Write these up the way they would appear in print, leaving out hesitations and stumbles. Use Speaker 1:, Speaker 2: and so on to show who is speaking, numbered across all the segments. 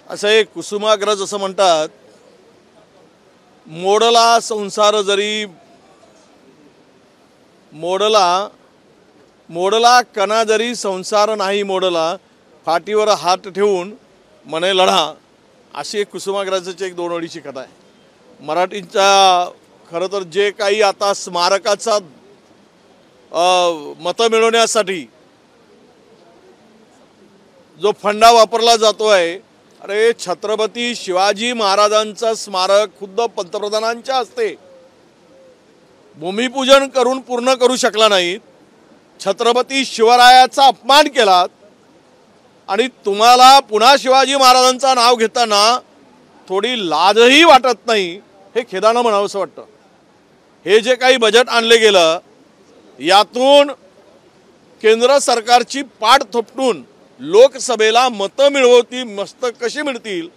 Speaker 1: असं एक कुसुमाग्रज असं म्हणतात, मोडला संसार जरी मोडला कणा जरी संसार नाही मोडला, फाटीवर हात ठेवून मने लढा, अशी एक कुसुमाग्रजाची एक 2 ओळीची कथा आहे। मराठींच्या खरं तर जे काही आता स्मारकाचा मतं मिळवण्यासाठी जो फंडा वापरला जातो आहे, अरे छत्रपती शिवाजी महाराजांचं स्मारक खुद्द पंतप्रधानांच्या हस्ते भूमिपूजन करून पूर्ण करू शकला नाही। छत्रपती शिवरायाचा अपमान केलात आणि तुम्हाला पुन्हा शिवाजी महाराजांचं नाव घेताना थोडी लाजही वाटत नाही, हे खेदानं म्हणावंसं वाटतं। हे जे काही बजेट आणले गेलं, यातून केंद्र सरकारची पाठ थोपटून लोकसभेला मतं मिळवती मस्त कशी मिळतील,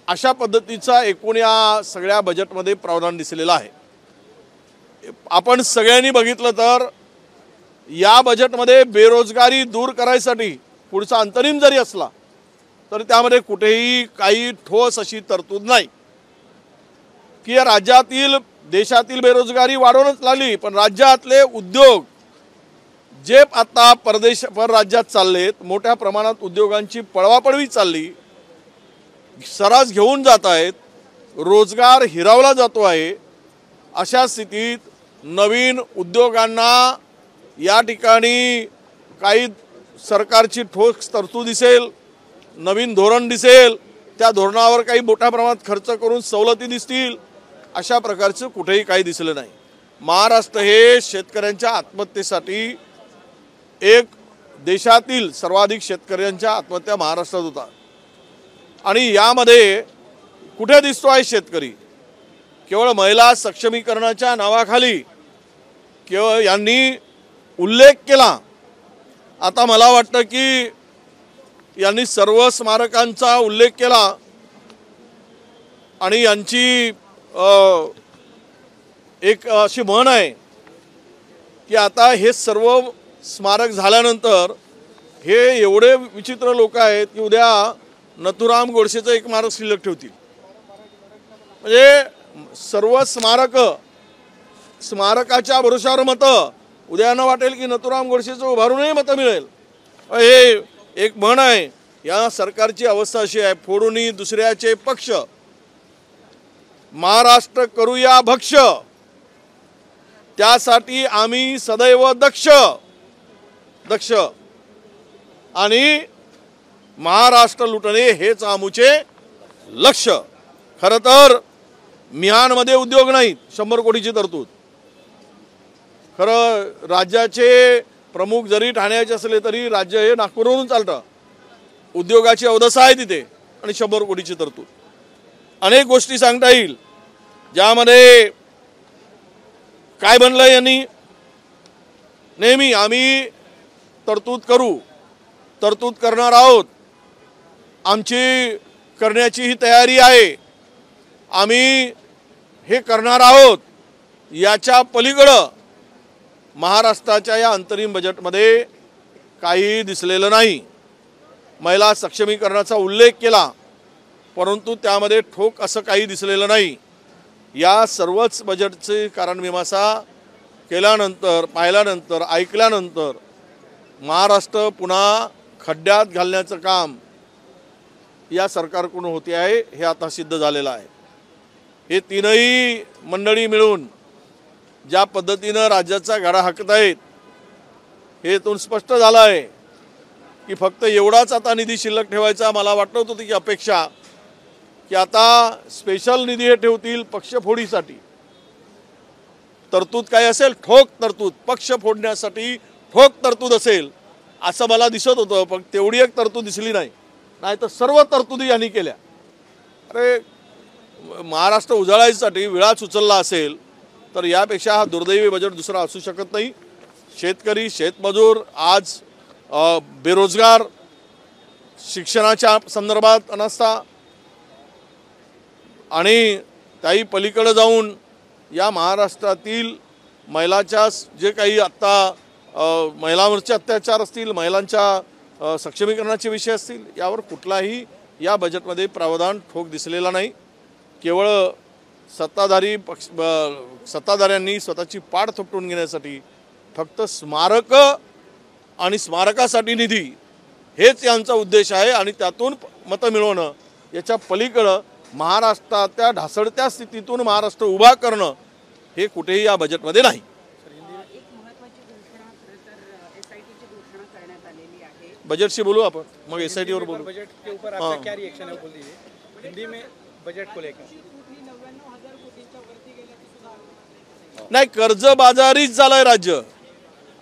Speaker 1: अशा पद्धतीचा एकूण या सगळ्या बजेटमध्ये प्रावधान दिसलेलं आहे। आपण सगळ्यांनी बघितलं तर या बजेटमध्ये बेरोजगारी दूर करायसाठी पुढचा अंतरिम जरी असला तर त्यामध्ये कुठेही काही ठोस अशी तरतूद नाही की या राज्यातील देशातील बेरोजगारी वाढवणच लागली, पण राज्यातले उद्योग जे आता परराज्यात चाललेत, मोठ्या प्रमाणात उद्योगांची पळवापळवी चालली, सरास घेऊन जात आहेत, रोजगार हिरावला जातो आहे। अशा स्थितीत नवीन उद्योगांना या ठिकाणी काही सरकारची ठोस तरतूद दिसेल, नवीन धोरण दिसेल, त्या धोरणावर काही मोठ्या प्रमाणात खर्च करून सवलती दिसतील, अशा प्रकारचं कुठेही काही दिसलं नाही। महाराष्ट्र हे शेतकऱ्यांच्या आत्महत्येसाठी एक देशातील सर्वाधिक शेतकऱ्यांच्या आत्महत्या महाराष्ट्रात होता आणि यामध्ये कुठे दिसतो आहे शेतकरी? केवळ महिला सक्षमीकरणाच्या नावाखाली केवळ यांनी उल्लेख केला। आता मला वाटतं की यांनी सर्व स्मारकांचा उल्लेख केला आणि यांची एक अशी म्हण आहे की आता हे सर्व स्मारक झाल्यानंतर हे एवढे विचित्र लोक आहेत की उद्या नथुराम गोडसेचं एक स्मारक शिल्लक ठेवतील। म्हणजे सर्व स्मारकाच्या भरोशावर मतं, उद्या न वाटेल की नथुराम गोडसेचं उभारूनही मतं मिळेल। हे एक म्हण आहे। या सरकारची अवस्था अशी आहे, फोडूनी दुसऱ्याचे पक्ष, महाराष्ट्र करूया भक्ष, त्यासाठी आम्ही सदैव दक्ष आणि महाराष्ट्र लुटणे हेच आमचे लक्ष। खरं तर मिहानमध्ये उद्योग नाहीत, 100 कोटीची तरतूद। खरं राज्याचे प्रमुख जरी ठाण्याचे असले तरी राज्य हे नागपूरवरून चालतं, उद्योगाची अवदसा आहे तिथे आणि 100 कोटीची तरतूद। अनेक गोष्टी सांगता येईल ज्यामध्ये काय बनलं, यांनी नेहमी आम्ही तरतूद करणार आहोत, आमची करण्याची ही तयारी आहे, आम्ही हे करणार आहोत। याच्या पलीकडं महाराष्ट्राच्या या अंतरिम बजेटमध्ये काही दिसलेलं नाही। महिला सक्षमीकरणाचा उल्लेख केला, परंतु त्यामध्ये ठोक असं काही दिसलेलं नाही। या सर्वच बजेटची कारणमीमांसा केल्यानंतर, पाहिल्यानंतर, ऐकल्यानंतर महाराष्ट्र पुन्हा खड्ड्यात घालण्याचं काम या सरकारकडून होते आहे, हे आता सिद्ध झालेलं आहे। हे तीनही मंडळी मिळून ज्या पद्धतीनं राज्याचा गाडा हाकत आहेत, हे इथून स्पष्ट झालं आहे की फक्त एवढाच आता निधी शिल्लक ठेवायचा मला वाटत होती की अपेक्षा, की आता स्पेशल निधी हे ठेवतील पक्षफोडीसाठी। तरतूद काय असेल, ठोक तरतूद, पक्ष फोडण्यासाठी ठोक तरतूद असेल असं मला दिसत होतं, पण तेवढी एक तरतूद दिसली नाही, नाहीतर सर्व तरतुदी यांनी केल्या। अरे महाराष्ट्र उजळायसाठी विळाच उचलला असेल तर यापेक्षा हा दुर्दैवी बजेट दुसरा असू शकत नाही। शेतकरी, शेतमजूर आज बेरोजगार, शिक्षणाच्या संदर्भात अनास्था आणि त्याही पलीकडे जाऊन या महाराष्ट्रातील महिलांच्या जे काही आत्ता महिलांवरचे अत्याचार असतील, महिलांच्या सक्षमीकरणाचे विषय असतील, यावर कुठलाही या बजेटमध्ये प्रावधान ठोक दिसलेला नाही। केवळ सत्ताधाऱ्यांनी स्वतःची पाठ थोपटून घेण्यासाठी फक्त स्मारक आणि स्मारकासाठी निधी हेच यांचा उद्देश आहे आणि त्यातून मतं मिळवणं, याच्या पलीकडे महाराष्ट्राच्या ढासळत्या स्थितीतून महाराष्ट्र उभा करणं हे कुठेही या बजेटमध्ये नाही। बजट बोलू अपन, मग SIT वर बोलू।
Speaker 2: बजट के ऊपर आपका क्या रिएक्शन है, बोल दीजिए हिंदी में बजट को लेकर।
Speaker 1: नाही, कर्जबाजारीच झालंय राज्य।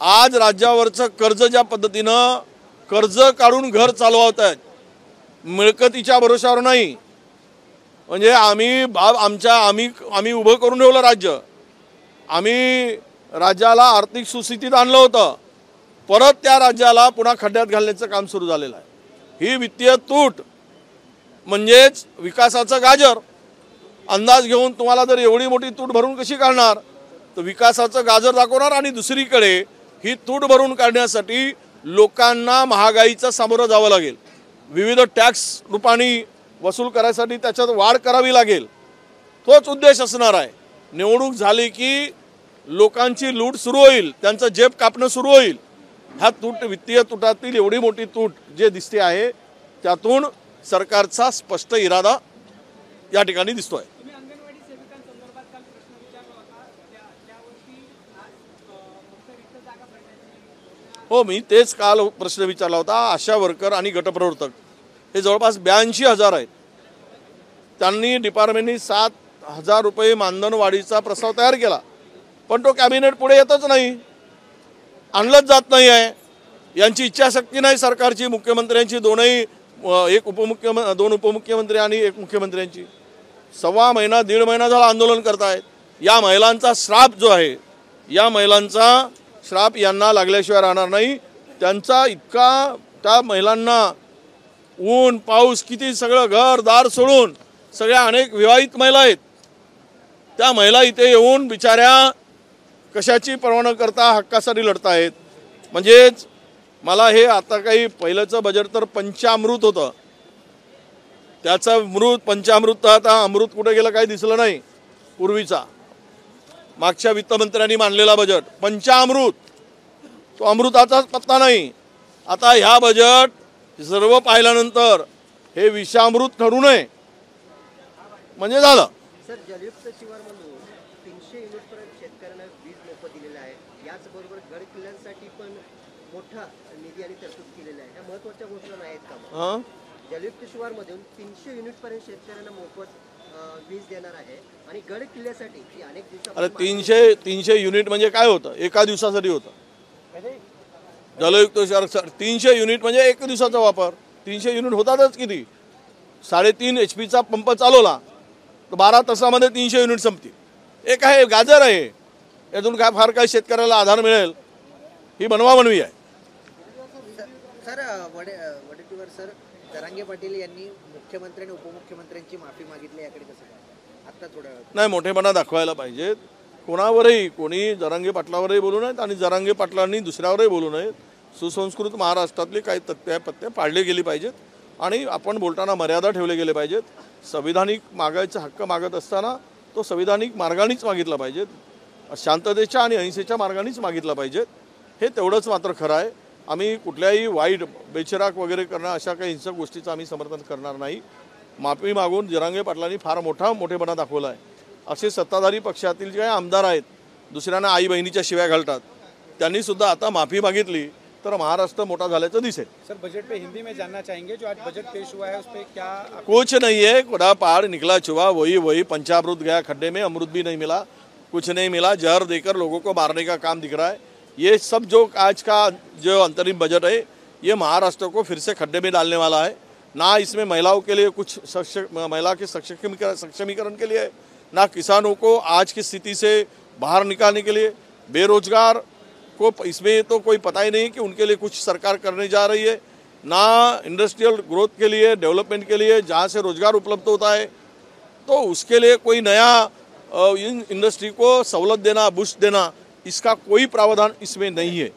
Speaker 1: आज राज्यावरचं कर्ज ज्या पद्धतीनं कर्ज काढून घर चालवत आहेत, मिळकतीच्या भरोशावर नाही। म्हणजे आम्ही उभं करून ठेवलं राज्य, आम्ही राज्याला आर्थिक सुस्थितीत आणलं होतं, परत त्या राज्याला पुन्हा खड्ड्यात घालण्याचं काम सुरू झालेलं आहे। ही वित्तीय तूट म्हणजेच विकासाचं गाजर अंदाज घेऊन तुम्हाला जर एवढी मोठी तूट भरून कशी काढणार, तर विकासाचं गाजर दाखवणार आणि दुसरीकडे ही तूट भरून काढण्यासाठी लोकांना महागाईचा सामोरं जावं लागेल, विविध टॅक्स रूपाने वसूल करायसाठी त्याच्यात वाढ करावी लागेल। तोच उद्देश असणार आहे। निवडणूक झाली की लोकांची लूट सुरू होईल, त्यांचं जेब कापणं सुरू होईल। ह्या वित्तीय तुटातील एवढी मोठी तूट जे दिसते आहे त्यातून सरकारचा स्पष्ट इरादा या ठिकाणी दिसतोय। हो, मी तेच काल प्रश्न विचारला होता। आशा वर्कर आणि गटप्रवर्तक हे जवळपास 82,000 आहेत। त्यांनी डिपार्टमेंटनी 7,000 रुपये मानधन वाढीचा प्रस्ताव तयार केला, पण तो कॅबिनेट पुढे येतच नाही, आणलंच जात नाही आहे। यांची इच्छाशक्ती नाही सरकारची, मुख्यमंत्र्यांची दोन उपमुख्यमंत्री आणि एक मुख्यमंत्र्यांची। सव्वा महिना दीड महिना झाला आंदोलन करतायत। या महिलांचा श्राप जो आहे, या महिलांचा श्राप यांना लागल्याशिवाय राहणार नाही। त्यांचा इतका त्या महिलांना ऊन पाऊस किती सगळं घरदार सोडून, सगळ्या अनेक विवाहित महिला आहेत, त्या महिला इथे येऊन बिचाऱ्या कशाची पर्वा न करता हक्कासाठी लढतायत। म्हणजेच मला हे आता काही पहिलंचं बजेट तर पंचामृत होतं, त्याचं पंचामृत तर आता अमृत कुठे गेलं काही दिसलं नाही। पूर्वीचा मागच्या वित्तमंत्र्यांनी मांडलेला बजेट पंचामृत, तो अमृताचाच पत्ता नाही। आता ह्या बजेट सर्व पाहिल्यानंतर हे विषामृत ठरू नये म्हणजे झालं।
Speaker 3: सर, जलयुक्त शिवारमधून 300 युनिटपर्यंत शेतकऱ्यांना वीज मोफत दिलेलं आहे, याचबरोबर गड किल्ल्यांसाठी पण मोठा निधी आणि तरतूद केलेला आहे। ह्या महत्त्वाच्या घोषणा आहेत का? जलयुक्त शिवारमधून 300 युनिटपर्यंत शेतकऱ्यांना मोफत वीज देणार आहे आणि गड किल्ल्यासाठी अनेक दिवसांपासून
Speaker 1: 300 युनिट म्हणजे काय होतं? एका दिवसासाठी होतं जलयुक्त शिवार। 300 युनिट म्हणजे एक दिवसाचा वापर। 300 युनिट होतातच किती? 3.5 HP पंप चालवला तर 12 तासामध्ये 300 युनिट संपतील। एक आहे गाजर आहे, यातून काय फार काही शेतकऱ्याला आधार मिळेल ही बनवाबनवी आहे।
Speaker 3: सर, वडेट्टीवार सर, जरांगे पाटील यांनी मुख्यमंत्री आणि उपमुख्यमंत्र्यांची माफी मागितली, याकडे कसं काय आता थोड्या
Speaker 1: नाही, मोठेपणा दाखवायला पाहिजेत। कोणावरही, कोणी जरांगे पाटलावरही बोलू नयेत आणि जरांगे पाटलांनी दुसऱ्यावरही बोलू नयेत। सुसंस्कृत महाराष्ट्रातले काही तथ्य पत्ते पाळले गेले पाहिजेत आणि आपण बोलताना मर्यादा ठेवले गेले पाहिजेत। संविधानिक मागायचा हक्क मागत असताना तो संविधानिक मार्गानेच मागितला पाहिजेत, शांततेच्या आणि अहिंसेच्या मार्गानेच मागितला पाहिजेत। हे तेवढंच मात्र खरं आहे। आम्ही कुठल्याही वाईट बेचिराग वगैरे करणं अशा काही हिंसक गोष्टीचं आम्ही समर्थन करणार नाही। माफी मागून जरांगे पाटलांनी फार मोठेपणा दाखवला आहे। असे सत्ताधारी पक्षातील जे काही आमदार आहेत, दुसऱ्यांना आई बहिणीच्या शिव्या घालतात, त्यांनी सुद्धा आता माफी मागितली तर महाराष्ट्र मोठा झाल्याचं दिसेल।
Speaker 2: सर, बजट पे हिंदी में जानना चाहेंगे, जो आज बजट पेश हुआ है उस पे क्या?
Speaker 1: कुछ नहीं है, खुदा पहाड़ निकला चुहा, वही पंचामृत गया खड्डे में, अमृत भी नहीं मिला, कुछ नहीं मिला। जहर देकर लोगों को मारने का काम दिख रहा है। ये सब जो आज का जो अंतरिम बजट है, ये महाराष्ट्र को फिर से खड्डे में डालने वाला है। ना इसमें महिलाओं के लिए कुछ महिला के सक्षमीकरण के लिए है, ना किसानों को आज की स्थिति से बाहर निकालने के लिए, बेरोजगार को इसमें तो कोई पता ही नहीं कि उनके लिए कुछ सरकार करने जा रही है, ना इंडस्ट्रियल ग्रोथ के लिए, डेवलपमेंट के लिए जहाँ से रोजगार उपलब्ध होता है तो उसके लिए कोई नया इंडस्ट्री को सहूलत देना, बूस्ट देना, इसका कोई प्रावधान इसमें नहीं है।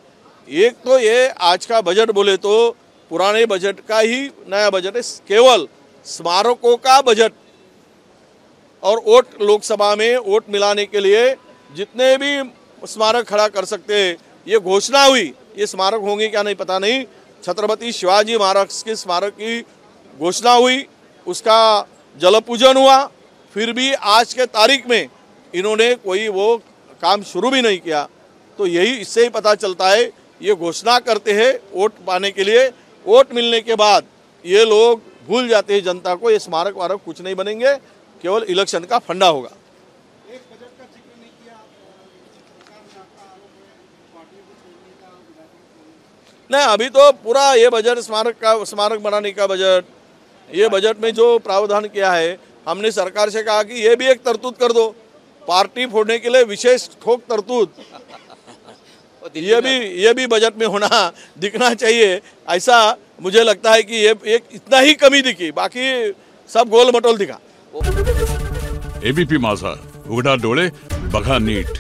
Speaker 1: एक तो ये आज का बजट बोले तो पुराने बजट का ही नया बजट है, केवल स्मारकों का बजट और वोट लोकसभा में वोट मिलाने के लिए जितने भी स्मारक खड़ा कर सकते हैं, ये घोषणा हुई। ये स्मारक होंगे क्या नहीं पता नहीं, छत्रपति शिवाजी महाराज के स्मारक की घोषणा हुई, उसका जल पूजन हुआ, फिर भी आज के तारीख में इन्होंने कोई वो काम शुरू भी नहीं किया। तो यही इससे ही पता चलता है, ये घोषणा करते हैं वोट पाने के लिए, वोट मिलने के बाद ये लोग भूल जाते हैं जनता को, ये स्मारक वारक कुछ नहीं बनेंगे, केवल इलेक्शन का फंडा होगा। नहीं, अभी तो पूरा ये बजट स्मारक बनाने का बजट, ये बजट में जो प्रावधान किया है, हमने सरकार से कहा कि ये भी एक तरतूद कर दो, पार्टी फोड़ने के लिए विशेष ठोक तरतूद, ये भी बजट में होना दिखना चाहिए। ऐसा मुझे लगता है कि ये एक इतना ही कमी दिखी, बाकी सब गोल मटोल दिखा।
Speaker 4: एबीपी माझा, उघडा डोळे बघा नीट।